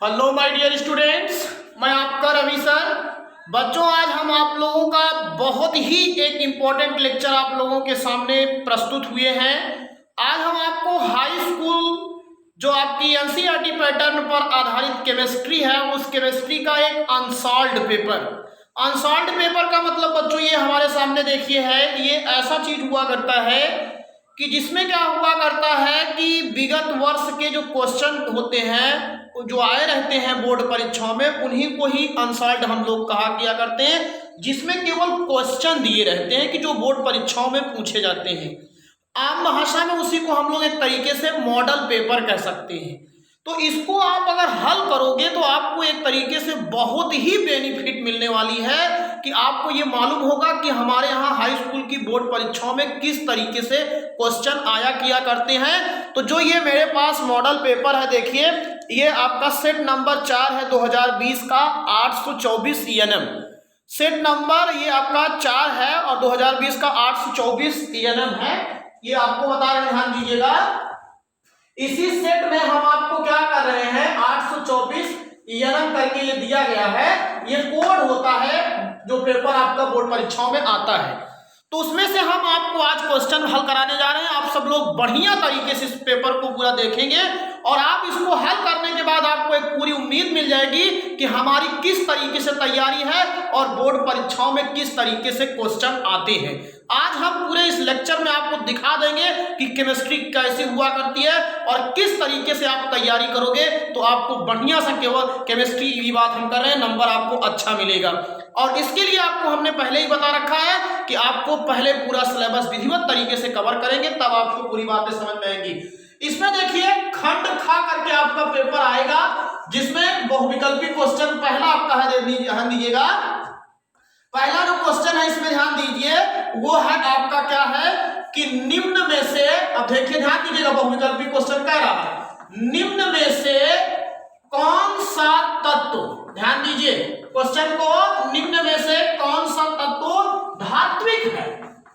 Hello my dear students, मैं आपका Ravi sir. बच्चों, आज हम आप लोगों का बहुत ही एक इम्पोर्टेंट लेक्चर आप लोगों के सामने प्रस्तुत हुए हैं। आज हम आपको हाई स्कूल जो आपकी एनसीईआरटी पैटर्न पर आधारित केमिस्ट्री है, उस केमिस्ट्री का एक अनसॉल्व्ड पेपर का मतलब बच्चों ये हमारे सामने देखिए है, ये ऐसा चीज हुआ करता है कि जिसमें क्या हुआ करता है कि विगत वर्ष के जो क्वेश्चन होते हैं जो आए रहते हैं बोर्ड परीक्षाओं में, उन्हीं को ही अनसॉल्व्ड हम लोग कहा किया करते हैं, जिसमें केवल क्वेश्चन दिए रहते हैं कि जो बोर्ड परीक्षाओं में पूछे जाते हैं। आम भाषा में उसी को हम लोग एक तरीके से मॉडल पेपर कह सकते हैं। तो इसको आप अगर हल करोगे तो आपको एक तरीके से बहुत ही बेनिफिट मिलने वाली है कि आपको ये मालूम होगा कि हमारे यहाँ हाई स्कूल की बोर्ड परीक्षाओं में किस तरीके से क्वेश्चन आया किया करते हैं। तो जो ये मेरे पास मॉडल पेपर है, देखिए ये आपका सेट नंबर 4 है 2020 का 824 ENM। सेट नंबर ये आपका 4 है और 2020 का 824 ENM है। ये आपको बता रहे हैं, ध्यान दीजिएगा। इसी सेट में हम आपको क्या कर रहे हैं, 824 ENM करके ये दिया गया है। ये कोड होता है जो पेपर आपका बोर्ड परीक्षाओं में आता है। तो उसमें से हम आपको आज क्वेश्चन हल कराने जा रहे हैं। आप सब लोग बढ़िया तरीके से इस पेपर को पूरा देखेंगे और आप इसको हल करने के बाद आपको एक पूरी उम्मीद मिल जाएगी कि हमारी किस तरीके से तैयारी है और बोर्ड परीक्षाओं में किस तरीके से क्वेश्चन आते हैं। आज हम पूरे इस लेक्चर में आपको दिखा देंगे कि केमिस्ट्री कैसे हुआ करती है और किस तरीके से आप तैयारी करोगे तो आपको बढ़िया सा, केवल केमिस्ट्री की बात हम कर रहे हैं, नंबर आपको अच्छा मिलेगा। और इसके लिए आपको हमने पहले ही बता रखा है कि आपको पहले पूरा सिलेबस विधिवत तरीके से कवर करेंगे, तब आपको पूरी बातें समझ में आएंगी। इसमें देखिए खंड खा करके आपका पेपर आएगा, जिसमें बहुविकल्पी क्वेश्चन पहला आपका है, ध्यान दीजिएगा। पहला जो क्वेश्चन है इसमें ध्यान दीजिए, वो है आपका क्या है कि निम्न में से, अब देखिए ध्यान दीजिएगा, बहुविकल्पी क्वेश्चन कह रहा है निम्न में से कौन सा तत्व, ध्यान दीजिए क्वेश्चन को, निम्न में से कौन सा तत्व धात्विक है।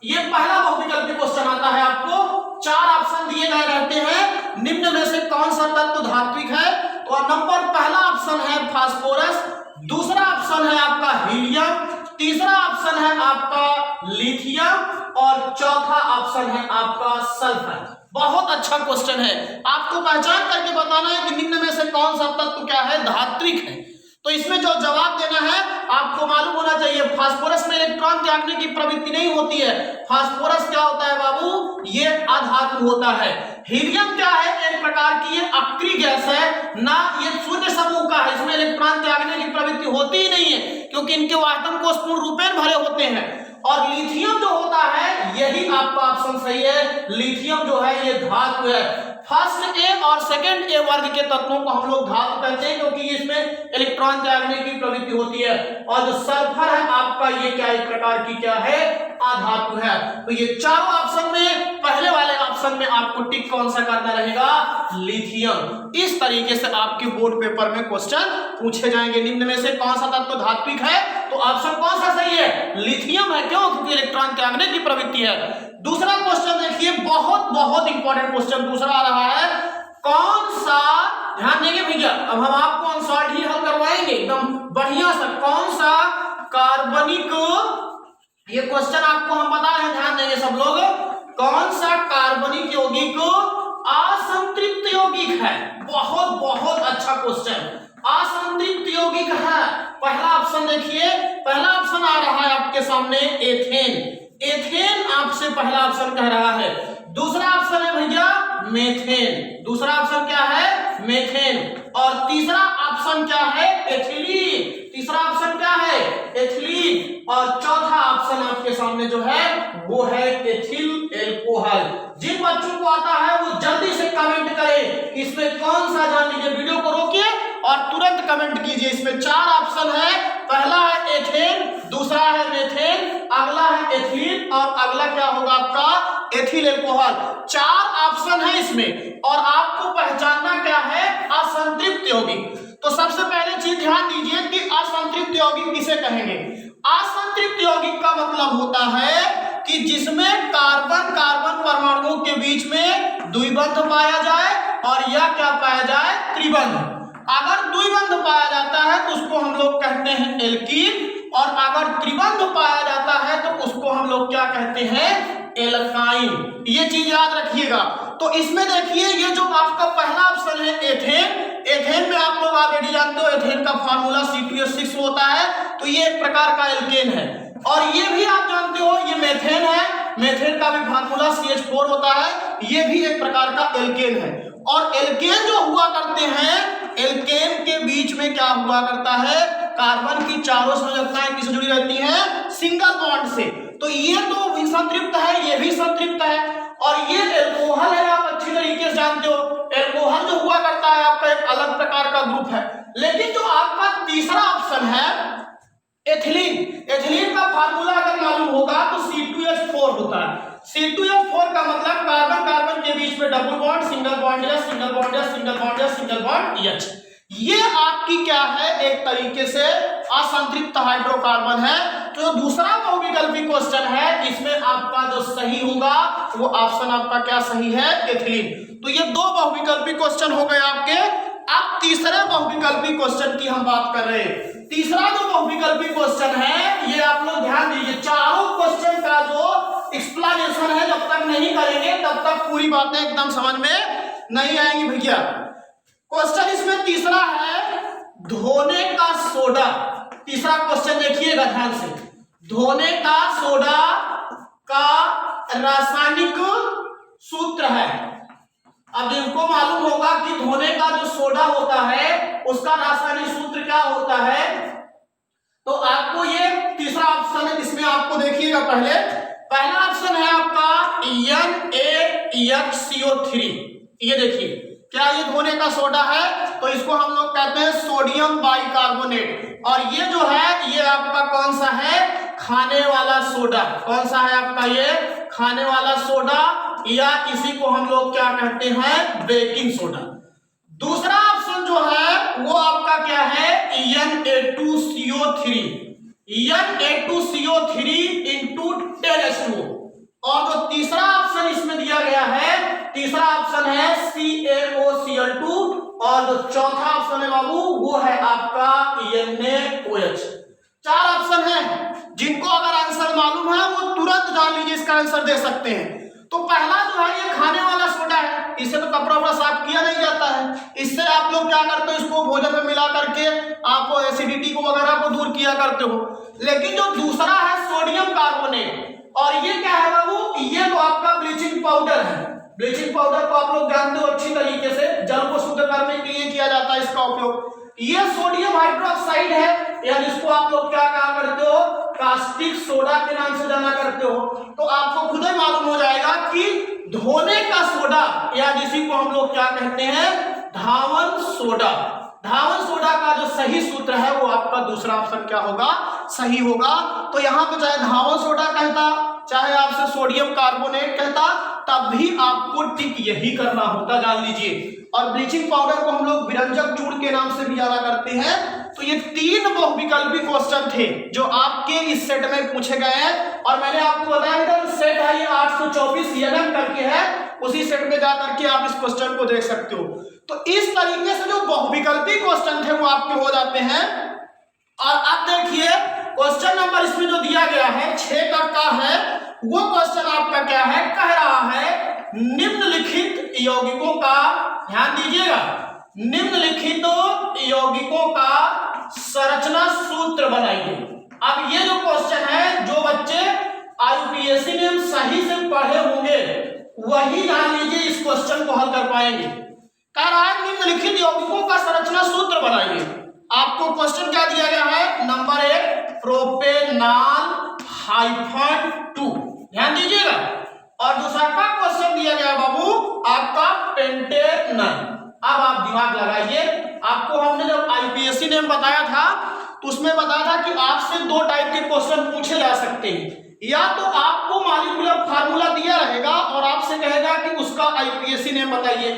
ये पहला बहुविकल्पी क्वेश्चन आता है। आपको 4 ऑप्शन दिए गए रहते हैं, निम्न में से कौन सा तत्व धात्विक है। तो नंबर पहला ऑप्शन है फास्फोरस, दूसरा ऑप्शन है आपका हीलियम, तीसरा ऑप्शन है आपका लिथियम और चौथा ऑप्शन है आपका सल्फर। बहुत अच्छा क्वेश्चन है, आपको पहचान करके बताना है कि निम्न में से कौन सा तत्व क्या है, धात्विक है। तो इसमें जो जवाब देना है आपको मालूम होना चाहिए। फास्फोरस में इलेक्ट्रॉन त्यागने की प्रवृत्ति नहीं होती है। फास्फोरस क्या होता है बाबू, ये अधातु होता है। हीलियम क्या है, एक प्रकार की ये अक्रिय गैस है ना, ये शून्य समूह का है, इसमें इलेक्ट्रॉन त्यागने की प्रवृत्ति होती ही नहीं है क्योंकि इनके आयतन कोष पूर्ण रूपेण भरे होते हैं। और लिथियम जो होता है, यही आपका ऑप्शन सही है, लिथियम जो है ये धातु है। फर्स्ट ए और सेकंड ए वर्ग के तत्वों को हम लोग धातु कहते हैं क्योंकि इसमें इलेक्ट्रॉन त्यागने की प्रवृत्ति होती है। और जो सल्फर है आपका, ये क्या एक प्रकार की क्या है, अधातु है। तो ये चारों ऑप्शन में पहले वाले ऑप्शन में आपको टिक कौन सा करना रहेगा, लिथियम। इस तरीके से आपके बोर्ड पेपर में क्वेश्चन पूछे जाएंगे। निम्न में से कौन सा तत्व धात्विक है, तो ऑप्शन कौन सा सही है, लिथियम है। क्यों, क्योंकि इलेक्ट्रॉन त्यागने की प्रवृत्ति है। दूसरा क्वेश्चन देखिए, बहुत इंपॉर्टेंट क्वेश्चन दूसरा आ रहा है, कौन सा, ध्यान देंगे भैया, अब हम आपको अनसॉल्व्ड ही हल करवाएंगे एकदम बढ़िया सा। कौन सा कार्बनिक, ये क्वेश्चन आपको हम बता रहे हैं, ध्यान देंगे सब लोग, कौन सा कार्बनिक यौगिक असंतृप्त यौगिक है। बहुत अच्छा क्वेश्चन, असंतृप्त यौगिक है। पहला ऑप्शन देखिए, पहला ऑप्शन आ रहा है आपके सामने एथेन। एथेन आपसे पहला ऑप्शन कह रहा है। दूसरा ऑप्शन है भैया मेथेन, दूसरा ऑप्शन क्या है, मेथेन। और तीसरा ऑप्शन क्या है, एथिलीन, तीसरा ऑप्शन क्या है, एथिलीन। और चौथा ऑप्शन आपके सामने जो है वो है एथिल एल्कोहल। जिन बच्चों को आता है वो जल्दी से कमेंट करें इसमें कौन सा, जान लीजिए, वीडियो को रोकिए और तुरंत कमेंट कीजिए। इसमें 4 ऑप्शन है, पहला है एथेन, दूसरा है मेथेन, अगला है एथिलीन और अगला क्या होगा आपका एथिल एल्कोहल। 4 ऑप्शन है इसमें और आपको पहचानना क्या है, असंतृप्त यौगिक। तो सबसे पहले चीज ध्यान दीजिए कि असंतृप्त यौगिक किसे कहेंगे। असंतृप्त यौगिक का मतलब होता है कि जिसमें कार्बन कार्बन परमाणुओं के बीच में द्विबंध पाया जाए और या क्या पाया जाए, त्रिबंध। अगर द्विबंध पाया जाता है तो उसको हम लोग कहते हैं एल्कीन, और अगर त्रिबंध पाया जाता है तो उसको हम लोग क्या कहते हैं, एल्काइन। ये चीज याद रखिएगा। तो इसमें देखिए ये जो आपका पहला ऑप्शन है एथेन, एथेन में आप लोग ऑलरेडी जानते हो एथेन का फार्मूला C2H6 होता है, तो ये एक प्रकार का एल्केन है। और ये भी आप जानते हो ये मेथेन है, मेथेन का भी फार्मूला CH4 होता है, ये भी एक प्रकार का एल्केन है। और एल्केन जो हुआ करते हैं, एल्केन के बीच में क्या हुआ करता है, कार्बन की चारों संयोजकताएं किससे जुड़ी रहती हैं, सिंगल बॉन्ड से। तो ये तो भी संतृप्त है, ये भी संतृप्त है, और ये एल्कोहल है, आप अच्छी तरीके से जानते हो। एल्कोहल जो हुआ करता है आपका एक अलग प्रकार का ग्रुप है। लेकिन जो आपका तीसरा ऑप्शन है एथिलीन, एथिलीन का फार्मूला अगर मालूम होगा तो C2H4 होता है। C2H4 का मतलब कार्बन कार्बन के बीच में डबल बॉन्ड, सिंगल बॉन्ड या सिंगल बॉन्ड या सिंगल बॉन्ड या सिंगल बॉन्ड H। ये आपकी क्या है, एक तरीके से असंतृप्त हाइड्रोकार्बन है। तो दूसरा बहुविकल्पी क्वेश्चन है, इसमें आपका जो सही होगा वो ऑप्शन आपका क्या सही है, एथिलीन। तो ये दो बहुविकल्पी क्वेश्चन हो गए आपके। अब तीसरे बहुविकल्पी क्वेश्चन की हम बात कर रहे हैं। तीसरा जो बहुविकल्पी क्वेश्चन है, ये आप लोग ध्यान दीजिए, चारों क्वेश्चन का जो एक्सप्लेनेशन है जब तक नहीं करेंगे तब तक पूरी बातें एकदम समझ में नहीं आएंगी भैया। क्वेश्चन इसमें तीसरा है धोने का सोडा। तीसरा क्वेश्चन देखिएगा ध्यान से, धोने का सोडा का रासायनिक सूत्र है। अब जिनको मालूम होगा कि धोने का जो सोडा होता है उसका रासायनिक सूत्र क्या होता है, तो आपको ये तीसरा ऑप्शन है, इसमें आपको देखिएगा पहला ऑप्शन है आपका NaHCO3। ये देखिए क्या ये धोने का सोडा है, तो इसको हम लोग कहते हैं सोडियम बाइकार्बोनेट। और ये जो है ये आपका कौन सा है, खाने वाला सोडा। कौन सा है आपका, ये खाने वाला सोडा, या इसी को हम लोग क्या कहते हैं, बेकिंग सोडा। दूसरा ऑप्शन जो है वो आपका क्या है, Na2CO3, Na2CO3 into 10H2O। और जो तीसरा ऑप्शन इसमें दिया गया है, तीसरा ऑप्शन है CaOCl2, और जो चौथा ऑप्शन है बाबू वो है आपका NaOH। चार ऑप्शन है, जिनको अगर आंसर मालूम है वो तुरंत जान लीजिए इसका आंसर दे सकते हैं। तो पहला जो है ये खाने वाला सोडा है, इससे तो कपड़ा वपड़ा साफ किया नहीं जाता है। इससे आप लोग क्या करते हो, इसको भोजन में मिला करके आप एसिडिटी को वगैरह को दूर किया करते हो। लेकिन जो दूसरा है सोडियम कार्बोनेट, और ये क्या है बाबू, ये तो आपका ब्लीचिंग पाउडर है। ब्लीचिंग पाउडर को आप लोग जानते हो अच्छी तरीके से, जल को शुद्ध करने के लिए किया जाता है इसका उपयोग। ये सोडियम हाइड्रोक्साइड है, या जिसको आप लोग क्या कहा करते हो, कास्टिक सोडा के नाम से जाना करते हो। तो आपको खुद ही मालूम हो जाएगा कि धोने का सोडा, या जिसी को हम लोग क्या कहते हैं, धावन सोडा। धावन सोडा का जो सही सूत्र है वो आपका दूसरा ऑप्शन क्या होगा, सही होगा। तो यहाँ पे चाहे धावन सोडा कहता, चाहे आपसे सोडियम कार्बोनेट कहता, तब भी आपको टिक यही करना होता, जान लीजिए। और ब्लीचिंग पाउडर को हम लोग विरंजक चूर्ण के नाम से भी जाना करते हैं। तो ये तीन बहुविकल्पी क्वेश्चन थे जो आपके इस सेट में पूछे गए हैं। और मैंने आपको बताया था सेट है ये 824 यगन करके है, उसी सेट में जाकर के आप इस क्वेश्चन को देख सकते हो। तो इस तरीके से जो बहुविकल्पी क्वेश्चन थे वो आपके हो जाते हैं। और अब देखिए क्वेश्चन नंबर इसमें जो दिया गया है 6 का है, वो क्वेश्चन आपका क्या है, कह रहा है निम्नलिखित यौगिकों का, ध्यान दीजिएगा, निम्नलिखित यौगिकों का संरचना सूत्र बनाइए। अब ये जो क्वेश्चन है, जो बच्चे IUPAC में सही से पढ़े होंगे वही जान लीजिए इस क्वेश्चन को हल कर पाएंगे। कह रहा है निम्नलिखित यौगिकों का संरचना सूत्र बनाइए। आपको क्वेश्चन क्या दिया गया है, नंबर 1 प्रोपेनॉल -2, ध्यान दीजिएगा। और दूसरा का क्वेश्चन दिया गया बाबू आपका पेंटेनल। अब आप दिमाग लगाइए, आपको हमने जब IUPAC ने बताया था तो उसमें बताया था कि आपसे 2 टाइप के क्वेश्चन पूछे जा सकते हैं। या तो आपको मॉलिक्यूलर फार्मूला दिया रहेगा और आपसे कहेगा कि उसका IUPAC ने बताइए,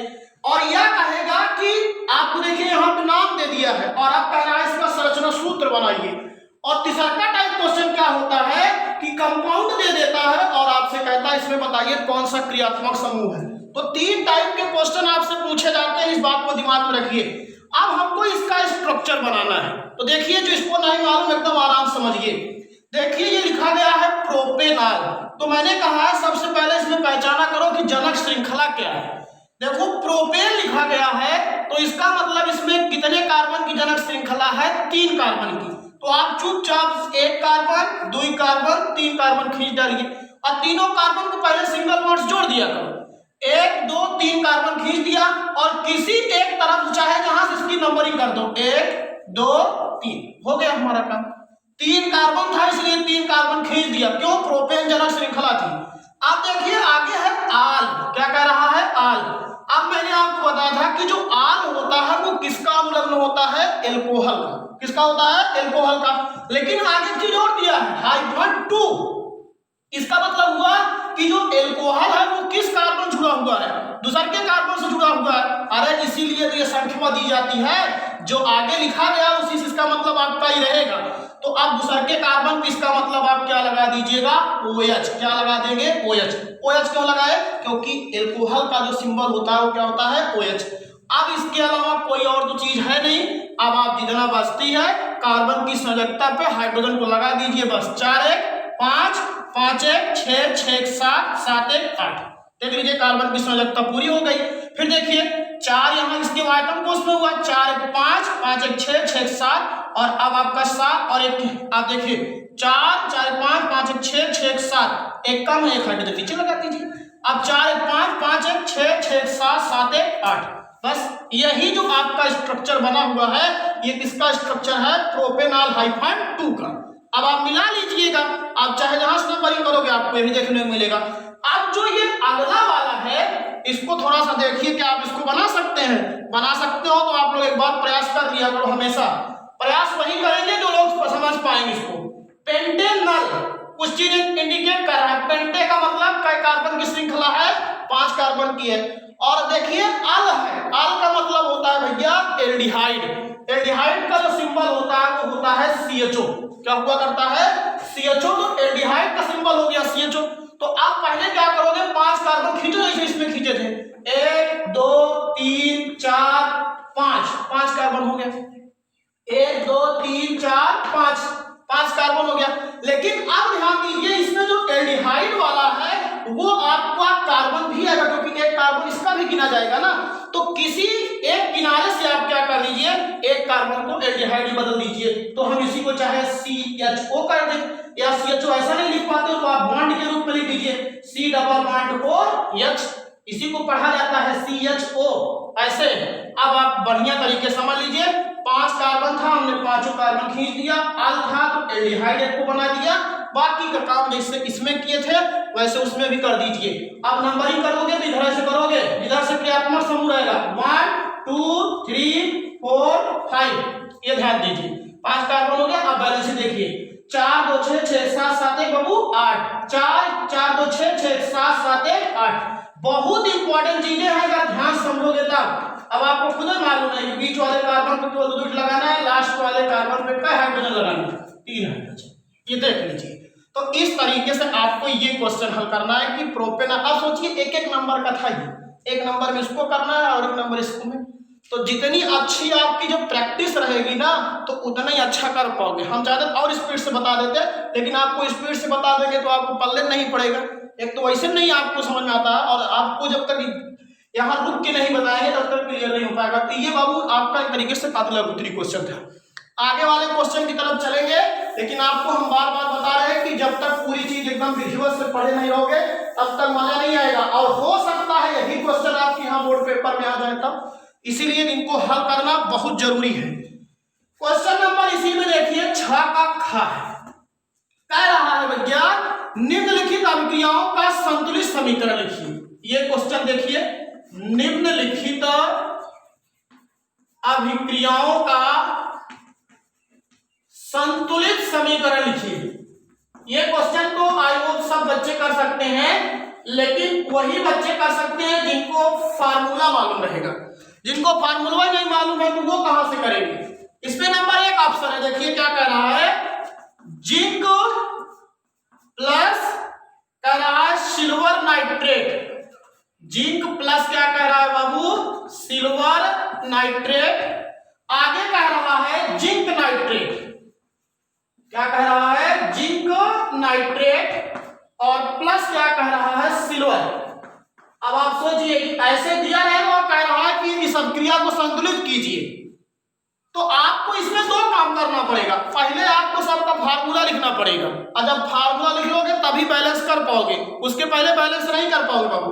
और यह कहेगा कि आपको देखिए यहाँ पे नाम दे दिया है और आप कह रहा है इसका संरचना सूत्र बनाइए। और तीसरा टाइप क्वेश्चन क्या होता है कि कंपाउंड दे देता है और आपसे कहता है इसमें बताइए कौन सा क्रियात्मक समूह है। तो 3 टाइप के क्वेश्चन आपसे पूछे जाते हैं, इस बात को दिमाग में रखिए। अब हमको इसका स्ट्रक्चर बनाना है, तो देखिए जो इसको नहीं मालूम एकदम आराम समझिए। देखिए ये लिखा गया है प्रोपेनॉल, तो मैंने कहा है सबसे पहले इसमें पहचाना करो कि जनक श्रृंखला क्या है। देखो प्रोपेन लिखा गया है तो इसका मतलब इसमें कितने कार्बन की जनक श्रृंखला है, 3 कार्बन की। तो आप चुपचाप 1 कार्बन 2 कार्बन 3 कार्बन खींच डालिए और तीनों कार्बन को पहले सिंगल बॉन्ड्स जोड़ दिया करो। 1 2 3 कार्बन खींच दिया और किसी एक तरफ चाहे जहां से इसकी नंबरिंग कर दो, 1 2 3 हो गया हमारा काम। 3 कार्बन था इसलिए 3 कार्बन खींच दिया, क्यों, प्रोपेन जनक श्रृंखला थी। अब देखिए आगे है आल, क्या कह रहा है, आल। अब मैंने आपको बताया था कि जो आल होता है वो किसका अनुलग्न होता है, एल्कोहल का। किसका होता है, एल्कोहल का। लेकिन आगे चीज और दिया है, हाइड्रोजन 2। इसका मतलब हुआ कि जो एल्कोहल है वो किस कार्बन जुड़ा हुआ है, दूसरे के कार्बन से जुड़ा हुआ है। अरे इसीलिए तो ये संख्या दी जाती है, जो आगे लिखा गया उसी से इसका मतलब आपका ही रहेगा। तो अब दूसरे के कार्बन पे इसका मतलब आप क्या लगा दीजिएगा, OH। क्या लगा देंगे, OH। OH क्यों लगाए, क्योंकि एल्कोहल का जो सिंबल होता है वो क्या होता है, OH। अब इसके अलावा कोई और तो चीज है नहीं। अब आप जितना बचती है कार्बन की संयोजकता पे हाइड्रोजन को लगा दीजिए, बस 4 1 5 5 1 6 6 1 7 7 1 8। देख लीजिए कार्बन की संयोजकता पूरी हो गई। फिर देखिए 4 यहाँ इसके आयतन कोष में हुआ, 4 1 5 5 1 6 6 1 7 और अब आपका 7 और 1 आप देखिए 4 4 1 5 5 1 6 6 1 7, एक कम है, एक हाइड्रोजन पीछे लगा दीजिए। अब 4 1 5 5 1 6 6 1 7 7 1 8। बस यही जो आपका स्ट्रक्चर बना हुआ है ये किसका स्ट्रक्चर है, प्रोपेनॉल -2 का। अब आप मिला लीजिएगा, आप चाहे जहां से नंबरिंग करोगे आपको यही देखने को मिलेगा। अब जो ये अगला वाला है इसको थोड़ा सा देखिए, क्या आप इसको बना सकते हैं, बना सकते हो तो आप लोग एक बार प्रयास कर लिया करो, हमेशा प्रयास वही करेंगे जो लोग समझ पाएंगे इसको। पेंटेनल कुछ चीज इंडिकेट कर रहा है, पेंटे का मतलब कई कार्बन की श्रृंखला है, 5 कार्बन की है। और देखिए अल है, अल का मतलब होता है भैया एल्डिहाइड। एल्डिहाइड का जो सिंबल होता है वो होता है CHO। क्या हुआ करता है, CHO। तो एल्डिहाइड का सिंबल हो गया CHO। तो आप पहले क्या करोगे, 5 कार्बन खींचो जैसे इसमें खींचे थे, 1 2 3 4 5 5 कार्बन हो गया, 1 2 3 4 5 5 कार्बन हो गया। लेकिन अब ध्यान दीजिए इसमें जो एल्डिहाइड वाला है वो आपका कार्बन भी आएगा, क्योंकि एक कार्बन इसका भी गिना जाएगा ना। तो किसी एक किनारे से आप क्या कर लीजिए, एक कार्बन को एल्डिहाइड बदल दीजिए। तो हम इसी को चाहे CHO कर दें, या CHO ऐसा नहीं लिख पाते तो आप बॉन्ड के रूप में लिख दीजिए, C double bond O H, इसी को पढ़ा जाता है CHO ऐसे। अब आप बढ़िया तरीके समझ लीजिए, 5 कार्बन था, हमने 5 कार्बन खींच दिया, अल था तो एल्डिहाइड एक को बना दिया, बाकी का काम जैसे इसमें किए थे वैसे उसमें भी कर दीजिए। अब नंबरिंग करोगे तो इधर से करोगे, इधर से क्रियात्मक समूह रहेगा 1 2 3 4 5, ये ध्यान दीजिए। 5 कार्बन हो गया। अब बैलेंस देखिए, 4 2 6 6 7 7 1 बाबू 8, 4 4 2 6 6 7 7 1 8। बहुत इंपॉर्टेंट चीजें हैं, अगर ध्यान समझोगे तब। अब आपको खुद मालूम है कि बीच वाले कार्बन पे केवल 2 लगाना है, लास्ट वाले कार्बन पे क्या हाइड्रोजन लगाना है, 3 हाइड्रोजन। ये देख लीजिए। तो इस तरीके से आपको ये क्वेश्चन हल करना है कि प्रोपेनॉल। अब सोचिए एक एक नंबर का था, ये एक नंबर में इसको करना है और एक नंबर इसको में। तो जितनी अच्छी आपकी जो प्रैक्टिस रहेगी ना तो उतना ही अच्छा कर पाओगे। हम चाहते और स्पीड से बता देते, लेकिन आपको स्पीड से बता देंगे तो आपको पल्ले नहीं पड़ेगा। एक तो वैसे नहीं आपको समझ में आता है, और आपको जब तक यहाँ रुक के नहीं बताएंगे तब तक क्लियर नहीं हो पाएगा। तो ये बाबू आपका एक तरीके से कातिल गुतरी क्वेश्चन था। आगे वाले क्वेश्चन की तरफ चलेंगे, लेकिन आपको हम बार बार बता रहे हैं कि जब तक पूरी चीज एकदम विधिवत से पढ़े नहीं रहोगे तब तक मजा नहीं आएगा। और हो सकता है यही क्वेश्चन आपके यहाँ बोर्ड पेपर में आ जाए तब, इसीलिए इनको हल करना बहुत जरूरी है। क्वेश्चन नंबर इसी में देखिए 6 का ख है, कह रहा है भैया निम्नलिखित अभिक्रियाओं का संतुलित समीकरण लिखिए। ये क्वेश्चन देखिए, निम्नलिखित अभिक्रियाओं का संतुलित समीकरण लिखिए। ये क्वेश्चन तो आई होप सब बच्चे कर सकते हैं, लेकिन वही बच्चे कर सकते हैं जिनको फार्मूला मालूम रहेगा। जिनको फार्मूला नहीं मालूम है तो वो कहां से करेंगे। इसमें नंबर 1 ऑप्शन है, देखिए क्या कह रहा है, जिंक प्लस कह रहा है सिल्वर नाइट्रेट। जिंक प्लस क्या कह रहा है बाबू, नाइट्रेट, आगे कह रहा है जिंक नाइट्रेट, क्या कह रहा है, जिंक नाइट्रेट, और प्लस क्या कह रहा है, सिल्वर। अब आप सोचिए कि ऐसे दिया रहेगा और कह रहा है कि इस अभिक्रिया को संतुलित कीजिए, तो आपको इसमें दो काम करना पड़ेगा। पहले आपको सबका फार्मूला लिखना पड़ेगा, और जब फार्मूला लिख लोगे तभी बैलेंस कर पाओगे, उसके पहले बैलेंस नहीं कर पाओगे बाबू।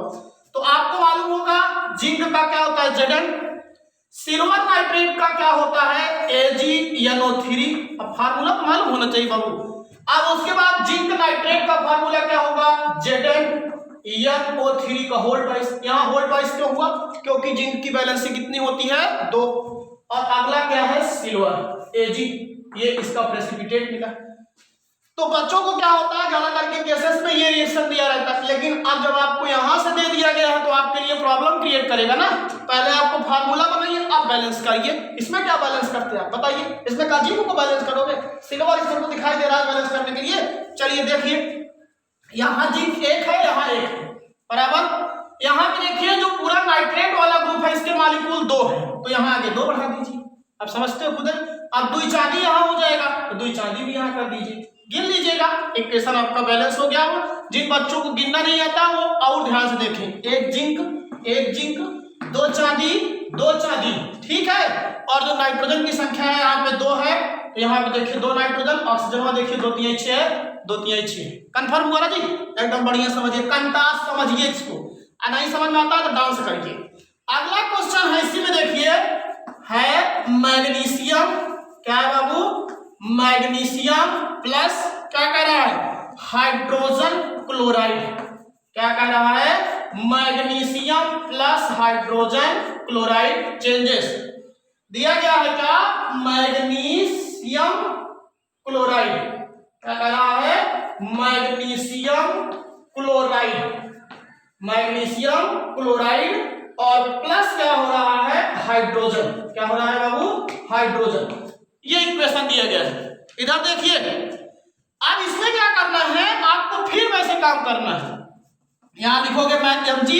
तो आपको मालूम होगा जिंक का क्या होता है, Zn, सिल्वर नाइट्रेट का क्या होता है, AgNO3। अब फार्मूला तो मालूम होना चाहिए बाबू। अब उसके बाद जिंक नाइट्रेट का फार्मूला क्या होगा, ZnNO3 का होल ट्वाइस। यहाँ होल ट्वाइस क्यों हुआ, क्योंकि जिंक की बैलेंस कितनी होती है, 2। और अगला क्या है, सिल्वर, Ag, ये इसका प्रेसिपिटेट मिला। तो बच्चों को क्या होता है, ज्यादा करके केसेस में ये रिएक्शन दिया रहता है, लेकिन अब जब आपको यहां से दे दिया गया है तो आपके लिए प्रॉब्लम क्रिएट करेगा ना। पहले आपको फार्मूला बनाइए, अब बैलेंस करिए। इसमें क्या बैलेंस करते हैं आप बताइए, इसमें का जिंक को बैलेंस करोगे, सिल्वर इसको दिखाई दे रहा है बैलेंस करने के लिए। चलिए देखिए, यहाँ जिंक एक है, यहाँ एक है, बराबर। यहाँ पे देखिए जो पूरा नाइट्रेट वाला ग्रुप है इसके मॉलिक्यूल 2 है, तो यहाँ आगे 2 बढ़ा दीजिए। अब समझते हो खुद। अब 2 चांदी यहाँ हो जाएगा, तो 2 चांदी भी यहाँ कर दीजिए, गिन लीजिएगा। इक्वेशन आपका बैलेंस हो गया। जिन बच्चों को गिनना नहीं आता वो और ध्यान से देखें, एक जिंक 2 चांदी 2 चांदी, ठीक है। और जो नाइट्रोजन की संख्या है यहाँ पे 2 है, तो यहाँ पे देखिए 2 नाइट्रोजन, ऑक्सीजन में देखिए 2 3 6 2 3 6। कंफर्म हुआ ना जी, एकदम बढ़िया समझिए, कंटास समझिए इसको, नहीं समझ में आता तो डांस करिए। अगला क्वेश्चन है, इसी में देखिए है मैग्नीशियम, क्या है बाबू, मैग्नीशियम प्लस क्या कह रहा है, हाइड्रोजन क्लोराइड। क्या कह रहा है, magnesium plus hydrogen chloride changes दिया गया है। क्या, मैग्नीशियम क्लोराइड, क्या कह रहा है, मैग्नीशियम क्लोराइड, मैग्नीशियम क्लोराइड, और प्लस क्या हो रहा है, हाइड्रोजन। क्या हो रहा है बाबू, हाइड्रोजन। ये इक्वेशन दिया गया है। इधर देखिए, अब इसमें क्या करना है, आपको फिर वैसे काम करना है। यहां लिखोगे Mg,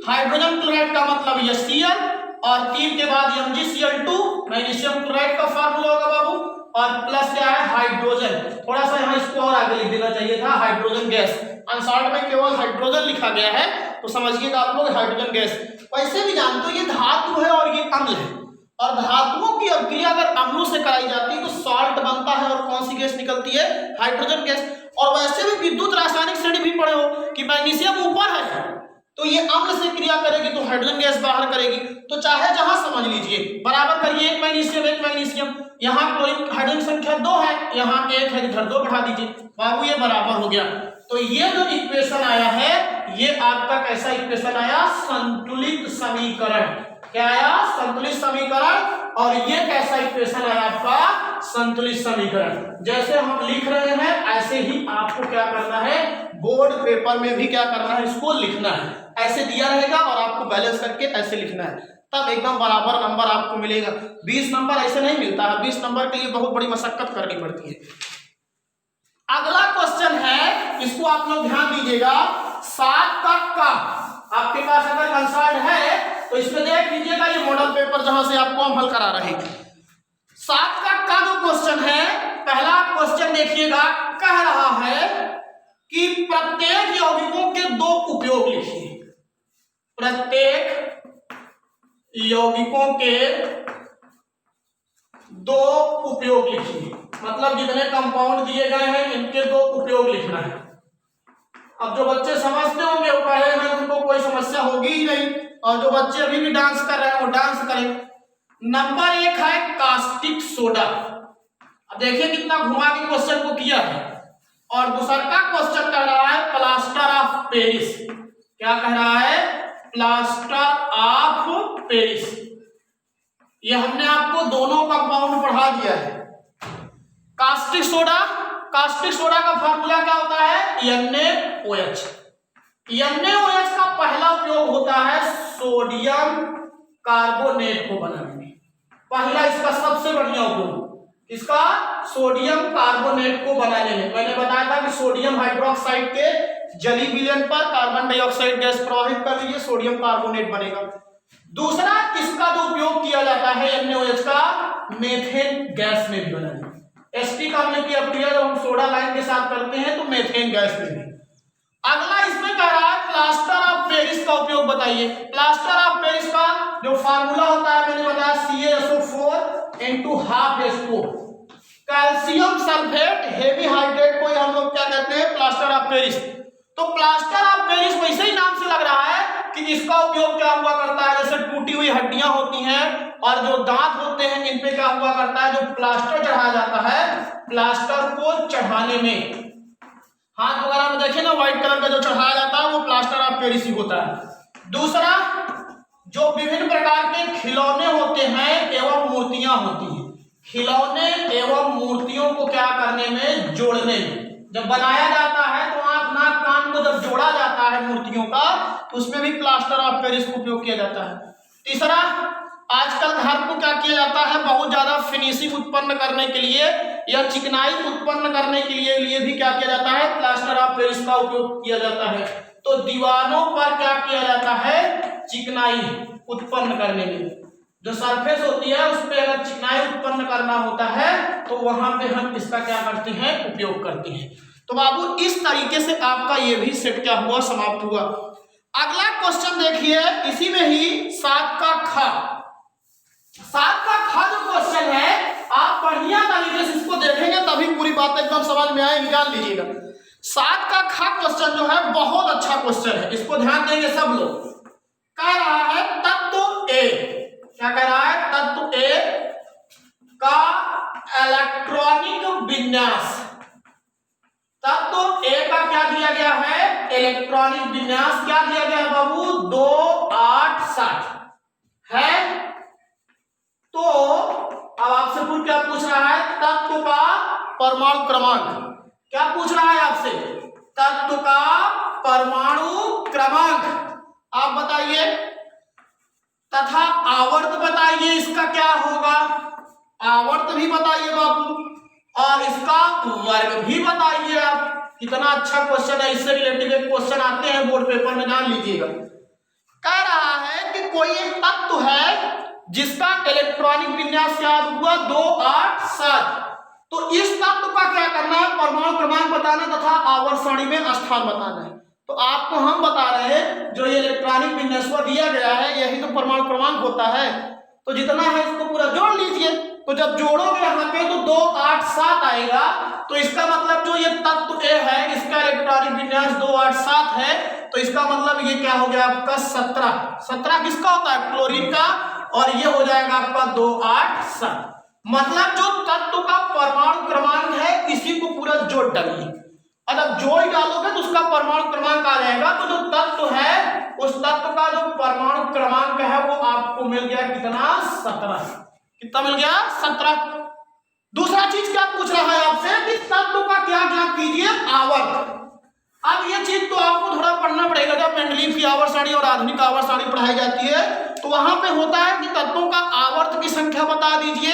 हाइड्रोजन क्लोराइड का मतलब HCl, और 3 के बाद MgCl2, मैग्नीशियम क्लोराइड का फार्मूला होगा बाबू, और प्लस क्या है, हाइड्रोजन। थोड़ा सा यहाँ इसको और आगे लिख देना चाहिए था, हाइड्रोजन गैस। आंसर में केवल हाइड्रोजन लिखा गया है, तो समझिएगा आप लोग हाइड्रोजन गैस। वैसे भी जानते हो ये धातु है और ये अम्ल है, और धातुओं की अभिक्रिया अगर अम्लों से कराई जाती है तो सॉल्ट बनता है, और कौन सी गैस निकलती है, हाइड्रोजन गैस। और वैसे भी विद्युत रासायनिक श्रेणी भी पढ़े हो कि मैग्नीशियम ऊपर है तो ये अम्ल से क्रिया करेगी तो हाइड्रोजन गैस बाहर करेगी। तो चाहे जहां समझ लीजिए, बराबर करिए, एक मैग्नीशियम, यहाँ क्लोरीन हाइड्रोजन संख्या 2 है, यहाँ 1 है, इधर 2 बढ़ा दीजिए बाबू, ये बराबर हो गया। तो ये जो इक्वेशन आया है, ये आपका कैसा इक्वेशन आया, संतुलित समीकरण। क्या आया, संतुलित समीकरण। और ये कैसा इक्वेशन आया आपका, संतुलित समीकरण। जैसे हम लिख रहे हैं ऐसे ही आपको क्या करना है, बोर्ड पेपर में भी क्या करना है, इसको लिखना है। ऐसे दिया रहेगा और आपको बैलेंस करके ऐसे लिखना है, तब एकदम बराबर नंबर आपको मिलेगा। 20 नंबर ऐसे नहीं मिलता है, 20 नंबर के लिए बहुत बड़ी मशक्कत करनी पड़ती है। अगला क्वेश्चन है, इसको आप लोग ध्यान दीजिएगा, 7 तक का आपके पास अगर कंसर्न है तो इसमें देख लीजिएगा, ये मॉडल पेपर जहां से आपको हम हल करा रहे हैं। 7 तक का जो क्वेश्चन है, पहला क्वेश्चन देखिएगा, कह रहा है कि प्रत्येक यौगिकों के 2 उपयोग लिखिए। प्रत्येक यौगिकों के 2 उपयोग लिखिए, मतलब जितने कंपाउंड दिए गए हैं इनके 2 उपयोग लिखना है। अब जो बच्चे समझते होंगे वो पढ़े हैं, उनको कोई समस्या होगी ही नहीं, और जो बच्चे अभी भी डांस कर रहे हैं वो डांस करें। नंबर 1 है कास्टिक सोडा। अब देखिए कितना घुमा के क्वेश्चन को किया है। और दूसरा का क्वेश्चन कह रहा है प्लास्टर ऑफ पेरिस। क्या कह रहा है, प्लास्टर ऑफ पेरिस। ये हमने आपको दोनों कंपाउंड पढ़ा दिया है। कास्टिक सोडा, कास्टिक सोडा का फार्मूला क्या होता है, NaOH। NaOH का पहला उपयोग होता है सोडियम कार्बोनेट को बनाने में। पहला इसका सबसे बढ़िया उपयोग इसका सोडियम कार्बोनेट को बनाने में। मैंने बताया था कि सोडियम हाइड्रोक्साइड के जली विलयन पर कार्बन डाइऑक्साइड गैस प्रवाहित कर लीजिए, सोडियम कार्बोनेट बनेगा। दूसरा इसका जो उपयोग किया जाता है NaOH का मेथेन गैस में भी बनाने, एस्टिक अम्ल की अपक्रिया जब हम सोडा लाइम के साथ करते हैं तो मेथेन गैस में भी। अगला इसमें कह रहा है प्लास्टर ऑफ पेरिस का उपयोग बताइए। प्लास्टर ऑफ पेरिस का जो फार्मूला होता है मैंने बताया CaSO4 × ½ H2O, calcium sulphate heavy hydrate को हम लोग क्या कहते हैं, प्लास्टर ऑफ पेरिस। तो प्लास्टर ऑफ पेरिस वैसे ही नाम से लग रहा है कि इसका उपयोग क्या हुआ करता है, जैसे टूटी हुई हड्डियां होती हैं और जो दांत होते हैं इन पे क्या हुआ करता है, जो प्लास्टर चढ़ाया जाता है, प्लास्टर को चढ़ाने में हाथ वगैरह में देखें ना व्हाइट कलर का जो चढ़ाया जाता है वो प्लास्टर ऑफ पेरिस ही होता है। दूसरा जो विभिन्न प्रकार के खिलौने होते हैं एवं मूर्तियां होती हैं, खिलौने एवं मूर्तियों को क्या करने में, जोड़ने में। जब बनाया जाता है तो आंख नाक कान को जब जोड़ा जाता है मूर्तियों का तो उसमें भी प्लास्टर ऑफ पेरिस का उपयोग किया जाता है। तीसरा आजकल घर को क्या किया जाता है, बहुत ज्यादा फिनिशिंग उत्पन्न करने के लिए या चिकनाई उत्पन्न करने के लिए भी क्या किया जाता है, प्लास्टर ऑफ पेरिस का उपयोग किया जाता है। तो दीवारों पर क्या किया जाता है, चिकनाई उत्पन्न करने में, जो सरफेस होती है उस पर अगर चिकनाई उत्पन्न करना होता है तो वहां पे हम इसका क्या करते हैं, उपयोग करते हैं। तो बाबू इस तरीके से आपका ये भी सेट क्या हुआ, समाप्त हुआ। अगला क्वेश्चन देखिए, इसी में ही 7 का ख जो क्वेश्चन है आप बढ़िया तरीके से इसको देखेंगे तभी पूरी बात एकदम समझ में आए, निकाल लीजिएगा। 7 का ख क्वेश्चन जो है बहुत अच्छा क्वेश्चन है, इसको ध्यान देंगे सब लोग। कह रहा है तत्व ए, क्या कह रहा है, तत्व ए का इलेक्ट्रॉनिक विन्यास, तत्व ए का क्या दिया गया है, इलेक्ट्रॉनिक विन्यास क्या दिया गया है बाबू, 2 8 7 है। तो अब आपसे क्या पूछ रहा है, तत्व का परमाणु क्रमांक, क्या पूछ रहा है आपसे, तत्व का परमाणु क्रमांक आप बताइए, तथा आवर्त बताइए इसका क्या होगा, आवर्त भी बताइए बाबू, और इसका वर्ग भी बताइए। आप कितना अच्छा क्वेश्चन है, इससे रिलेटेड एक क्वेश्चन आते हैं बोर्ड पेपर में, जान लीजिएगा। कह रहा है कि कोई एक तत्व है जिसका इलेक्ट्रॉनिक विन्यास क्या हुआ, 2 8 7। तो इस तत्व का क्या करना है, परमाणु क्रमांक बताना तथा आवर्त सारणी में स्थान बताना है। तो आपको हम बता रहे हैं जो ये इलेक्ट्रॉनिक विन्यास दिया गया है यही तो परमाणु क्रमांक होता है। तो जितना है इसको पूरा जोड़ लीजिए, तो जब जोड़ोगे यहाँ पे तो 2 8 7 आएगा। तो इसका मतलब जो ये तत्व ए है इसका इलेक्ट्रॉनिक विन्यास 2 8 7 है, तो इसका मतलब ये क्या हो गया आपका 17। 17 किसका होता है, क्लोरीन का, और ये हो जाएगा आपका 2 8 7। मतलब जो तत्व का परमाणु क्रमांक है इसी को पूरा जोड़ डालिए, और जब जोड़ डालोगे तो उसका परमाणु क्रमांक आ जाएगा। तो जो तत्व है उस तत्व का जो परमाणु क्रमांक है वो आपको मिल गया कितना, 17। कितना मिल गया, 17। दूसरा चीज क्या पूछ रहा है आपसे कि तत्व का क्या ज्ञात कीजिए, आवर्त। अब ये चीज तो आपको थोड़ा पढ़ना पड़ेगा, जब मेंडलीव की आवर्त सारणी और आधुनिक आवर्त सारणी पढ़ाई जाती है तो वहां पे होता है कि तत्वों का आवर्त की संख्या बता दीजिए।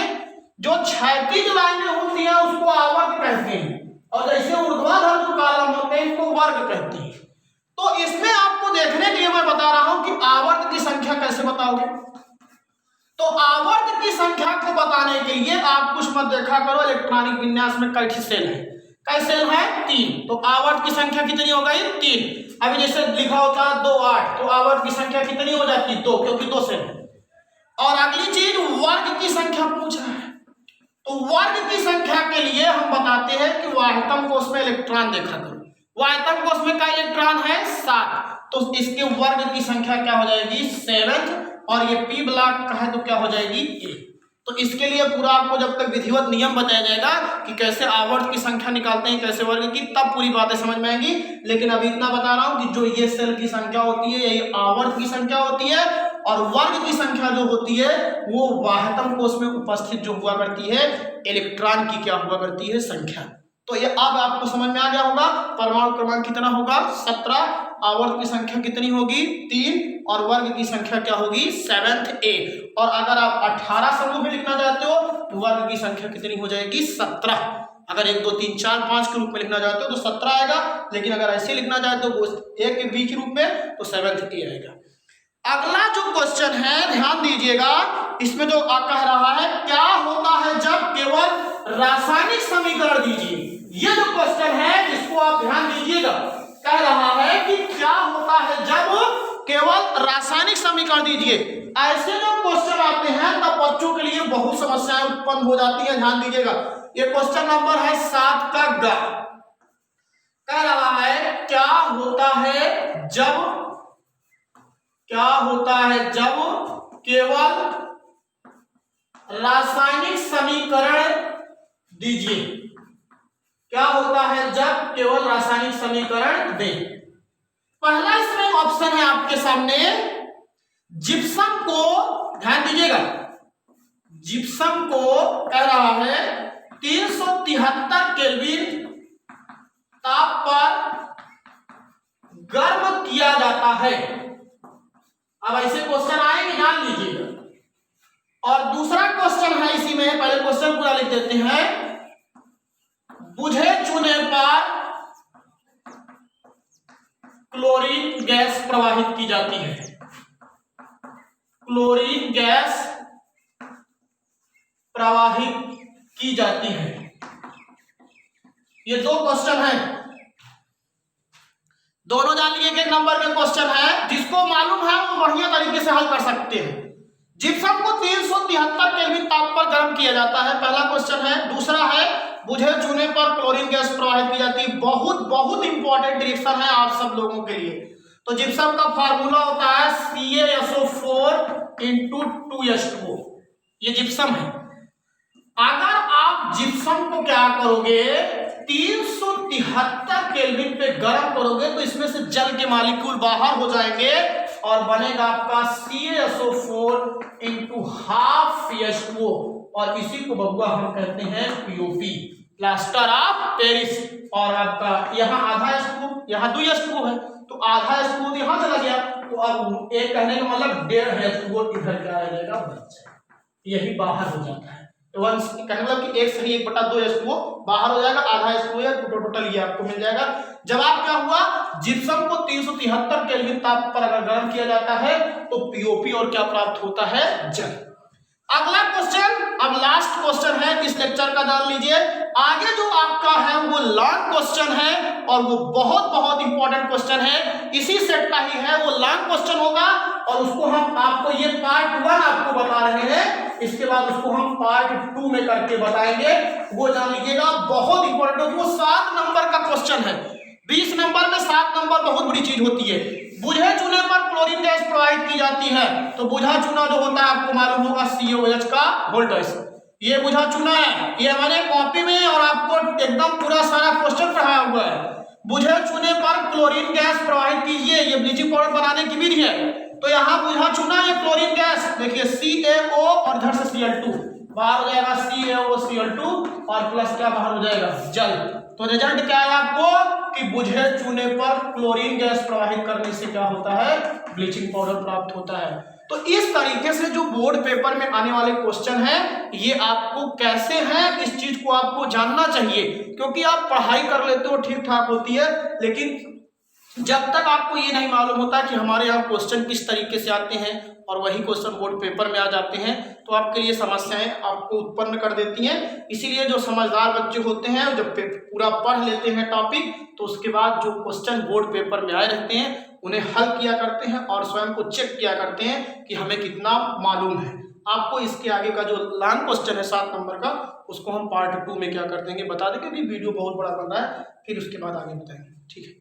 जो क्षैतिज लाइनें होती है उसको आवर्त कहते हैं, और जैसे ऊर्ध्वाधर जो कॉलम होते हैं इसको वर्ग कहते हैं। तो इसमें आपको देखने के लिए मैं बता रहा हूं कि आवर्त की संख्या कैसे बताओगे। तो आवर्त की संख्या को बताने के लिए आप कुछ मत देखा करो, इलेक्ट्रॉनिक विन्यास में कई सेल है, कई सेल है, 3। तो आवर्त की संख्या कितनी हो गई, 3। अभी जैसे लिखा होता है 2 8, तो आवर्त की संख्या कितनी हो जाती है, 2, क्योंकि 2 सेल है। और अगली चीज वर्ग की संख्या पूछ रहा है, तो वर्ग की संख्या के लिए हम बताते हैं कि वाह्यतम कोश में इलेक्ट्रॉन देखा करो। वाह्यतम कोश में का इलेक्ट्रॉन है 7, तो इसके वर्ग की संख्या क्या हो जाएगी, 7। और ये पी ब्लॉक का है तो क्या हो जाएगी, 8। तो इसके लिए पूरा आपको जब तक विधिवत नियम बताया जाएगा कि कैसे आवर्त की संख्या निकालते हैं, कैसे वर्ग की, तब पूरी बातें समझ में आएंगी। लेकिन अभी इतना बता रहा हूं कि जो ये सेल की संख्या होती है यही आवर्त की संख्या होती है, और वर्ग की संख्या जो होती है वो वाह्यतम कोश में उपस्थित जो हुआ करती है इलेक्ट्रॉन की क्या हुआ करती है, संख्या। तो ये अब आपको समझ में आ गया होगा। परमाणु क्रमांक कितना होगा, 17, आवर्त की संख्या कितनी होगी, 3, और वर्ग की संख्या क्या होगी, 7th A। और अगर आप 18 समूह में लिखना चाहते हो तो वर्ग की संख्या कितनी हो जाएगी, 17। अगर 1 2 3 4 5 के रूप में लिखना चाहते हो तो 17 आएगा, लेकिन अगर ऐसे लिखना चाहते हो 1 के B के रूप में तो 7th A आएगा। अगला जो क्वेश्चन है ध्यान दीजिएगा, इसमें जो कह रहा है क्या होता है जब केवल रासायनिक समीकरण दीजिए। ये जो क्वेश्चन है इसको आप ध्यान दीजिएगा, कह रहा है कि क्या होता है जब केवल रासायनिक समीकरण दीजिए। ऐसे जो क्वेश्चन आते हैं तब बच्चों के लिए बहुत समस्याएं उत्पन्न हो जाती है। ध्यान दीजिएगा, ये क्वेश्चन नंबर है 7 का ग। कह रहा है क्या होता है जब केवल रासायनिक समीकरण दीजिए। क्या होता है जब केवल रासायनिक समीकरण दे। पहला इसमें ऑप्शन है आपके सामने जिप्सम को, ध्यान दीजिएगा, जिप्सम को कह रहा है 373 केल्विन ताप पर गर्म किया जाता है। अब ऐसे क्वेश्चन आएंगे, जान लीजिएगा। और दूसरा क्वेश्चन है इसी में, पहले क्वेश्चन पूरा लिख देते हैं। बुझे चूने पर क्लोरीन गैस प्रवाहित की जाती है। क्लोरीन गैस प्रवाहित की जाती है। ये दो क्वेश्चन है, दोनों जान लीजिए, एक नंबर के क्वेश्चन है। जिसको मालूम है वो बढ़िया तरीके से हल कर सकते हैं। जिप्सम को 373 केल्विन ताप पर गर्म किया जाता है, पहला क्वेश्चन है। दूसरा है बुझे चूने पर क्लोरीन गैस प्रवाहित की जाती है। बहुत बहुत इंपॉर्टेंट रिएक्शन है आप सब लोगों के लिए। तो जिप्सम का फार्मूला होता है CaSO4 × 2H2O। ये जिप्सम है। अगर आप जिप्सम को क्या करोगे, 373 केल्विन पे गर्म करोगे तो इसमें से जल के मॉलिक्यूल बाहर हो जाएंगे और बनेगा आपका CaSO4 × ½ H2O। और इसी को बबुआ हम कहते हैं POP, प्लास्टर ऑफ पेरिस। और आपका यहाँ आधा H2O, यहाँ 2 H2O है, तो आधा H2O यहाँ चला गया, तो अब एक कहने का मतलब 1.5 H2O इधर क्या रह जाएगा, बच जाएगा, यही बाहर हो जाता है। तो कहने मतलब कि 1 सही 1/2 H2O बाहर हो जाएगा, आधा H2O या टोटल ये आपको मिल जाएगा। जवाब क्या हुआ, जिप्सम को 373 केल्विन ताप पर अगर गर्म किया जाता है तो POP और क्या प्राप्त होता है, जल। अगला क्वेश्चन, अब लास्ट क्वेश्चन है इस लेक्चर का, जान लीजिए। आगे जो आपका है वो लॉन्ग क्वेश्चन है और वो बहुत बहुत इंपॉर्टेंट क्वेश्चन है, इसी सेट का ही है, वो लॉन्ग क्वेश्चन होगा। और उसको हम आपको ये पार्ट 1 आपको बता रहे हैं, इसके बाद उसको हम पार्ट 2 में करके बताएंगे। वो जान लीजिएगा, बहुत इंपॉर्टेंट है, वो 7 नंबर का क्वेश्चन है। 20 नंबर में 7 नंबर बहुत बड़ी चीज होती है। बुझे चूने पर क्लोरीन गैस प्रवाहित की जाती है, तो बुझा चूना जो होता है आपको मालूम होगा COH का वोल्टेज। ये बुझा चूना है, ये हमारे कॉपी में और आपको एकदम पूरा सारा क्वेश्चन पढ़ाया हुआ है। बुझे चूने पर क्लोरीन गैस प्रवाहित कीजिए, ये ब्लीचिंग पाउडर बनाने की विधि है। तो यहाँ बुझा चूना, ये क्लोरीन गैस, देखिए CaO और इधर से Cl2 बाहर हो जाएगा, CaOCl2 और प्लस क्या बाहर हो जाएगा, जल। तो रिजल्ट क्या है आपको कि बुझे चूने पर क्लोरीन गैस प्रवाहित करने से क्या होता है, ब्लीचिंग पाउडर प्राप्त होता है। तो इस तरीके से जो बोर्ड पेपर में आने वाले क्वेश्चन हैं, ये आपको कैसे हैं, इस चीज को आपको जानना चाहिए। क्योंकि आप पढ़ाई कर लेते हो ठीक ठाक होती है, लेकिन जब तक आपको ये नहीं मालूम होता कि हमारे यहाँ क्वेश्चन किस तरीके से आते हैं और वही क्वेश्चन बोर्ड पेपर में आ जाते हैं, तो आपके लिए समस्याएं आपको उत्पन्न कर देती हैं। इसीलिए जो समझदार बच्चे होते हैं, जब पूरा पढ़ लेते हैं टॉपिक, तो उसके बाद जो क्वेश्चन बोर्ड पेपर में आए रहते हैं उन्हें हल किया करते हैं और स्वयं को चेक किया करते हैं कि हमें कितना मालूम है। आपको इसके आगे का जो लॉन्ग क्वेश्चन है 7 नंबर का, उसको हम पार्ट 2 में क्या कर देंगे, बता देंगे। कि वीडियो बहुत बड़ा बन रहा है, फिर उसके बाद आगे बताएंगे, ठीक है।